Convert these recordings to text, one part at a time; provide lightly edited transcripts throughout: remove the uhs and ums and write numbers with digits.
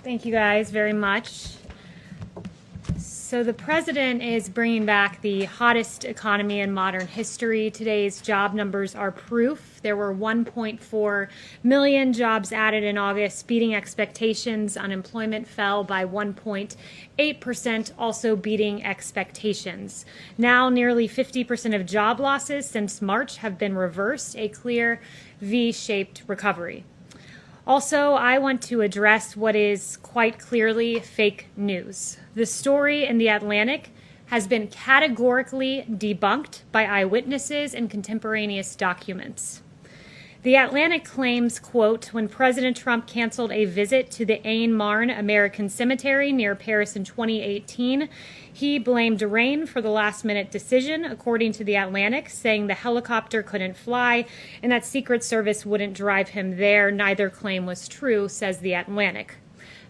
Thank you guys very much. So the president is bringing back the hottest economy in modern history. Today's job numbers are proof. There were 1.4 million jobs added in August, beating expectations. Unemployment fell by 1.8%, also beating expectations. Now nearly 50% of job losses since March have been reversed, a clear V-shaped recovery. Also, I want to address what is quite clearly fake news. The story in The Atlantic has been categorically debunked by eyewitnesses and contemporaneous documents. The Atlantic claims, quote, when President Trump canceled a visit to the Aisne-Marne American Cemetery near Paris in 2018, he blamed rain for the last-minute decision, according to The Atlantic, saying the helicopter couldn't fly and that Secret Service wouldn't drive him there. Neither claim was true, says The Atlantic.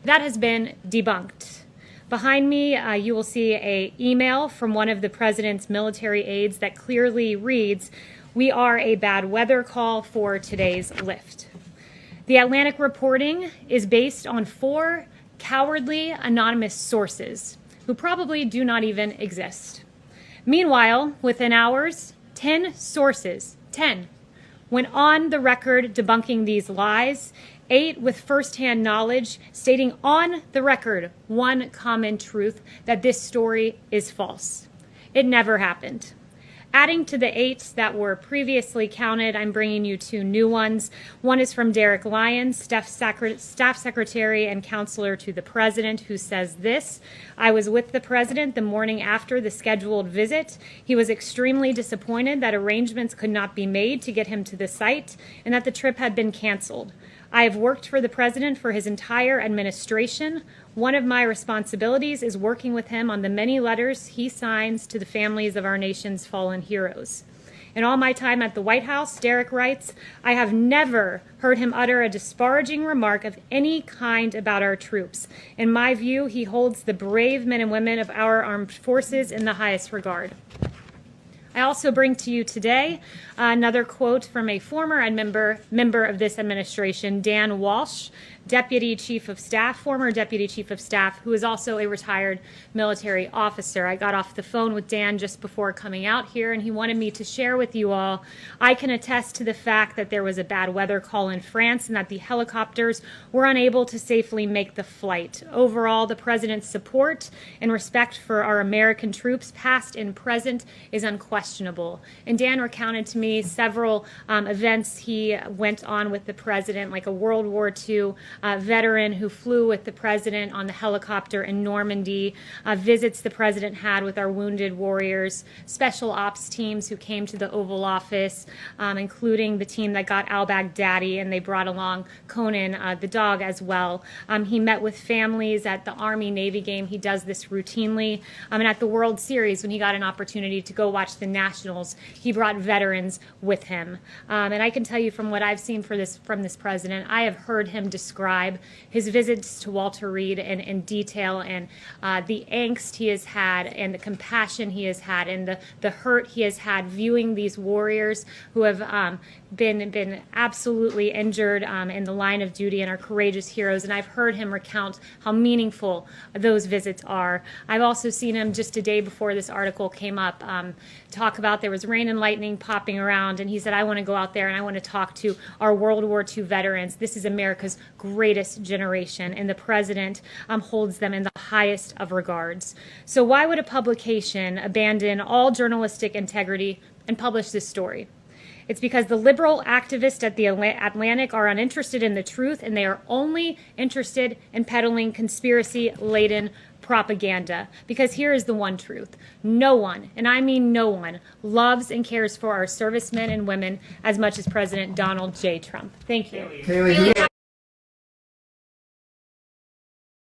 That has been debunked. Behind me, you will see an email from one of the president's military aides that clearly reads, "We are a bad weather call for today's lift." The Atlantic reporting is based on 4 cowardly anonymous sources who probably do not even exist. Meanwhile, within hours, 10 sources, 10, went on the record debunking these lies, 8 with firsthand knowledge, stating on the record one common truth, that this story is false. It never happened. Adding to the 8 that were previously counted, I'm bringing you 2 new ones. One is from Derek Lyons, Staff Secretary and Counselor to the President, who says this: I was with the President the morning after the scheduled visit. He was extremely disappointed that arrangements could not be made to get him to the site and that the trip had been canceled. I have worked for the President for his entire administration. One of my responsibilities is working with him on the many letters he signs to the families of our nation's fallen heroes. In all my time at the White House, Derek writes, I have never heard him utter a disparaging remark of any kind about our troops. In my view, he holds the brave men and women of our armed forces in the highest regard. I also bring to you today another quote from a former member of this administration, Dan Walsh, Deputy Chief of Staff, former Deputy Chief of Staff, who is also a retired military officer. I got off the phone with Dan just before coming out here, and he wanted me to share with you all, I can attest to the fact that there was a bad weather call in France and that the helicopters were unable to safely make the flight. Overall, the President's support and respect for our American troops, past and present, is unquestionable. And Dan recounted to me several events he went on with the President, like a World War II veteran who flew with the President on the helicopter in Normandy, visits the President had with our wounded warriors, special ops teams who came to the Oval Office, including the team that got al-Baghdadi, and they brought along Conan, the dog, as well. He met with families at the Army-Navy game. He does this routinely. And at the World Series, when he got an opportunity to go watch the Nationals, he brought veterans with him. And I can tell you from what I've seen from this President, I have heard him describe his visits to Walter Reed in detail, and the angst he has had and the compassion he has had and the hurt he has had viewing these warriors who have been absolutely injured in the line of duty and are courageous heroes. And I've heard him recount how meaningful those visits are. I've also seen him just a day before this article came up talk about there was rain and lightning popping around, and he said, I want to go out there and I want to talk to our World War II veterans. This is America's greatest generation, and the President holds them in the highest of regards. So why would a publication abandon all journalistic integrity and publish this story? It's because the liberal activists at the Atlantic are uninterested in the truth, and they are only interested in peddling conspiracy-laden propaganda. Because here is the one truth. No one, and I mean no one, loves and cares for our servicemen and women as much as President Donald J. Trump. Thank you.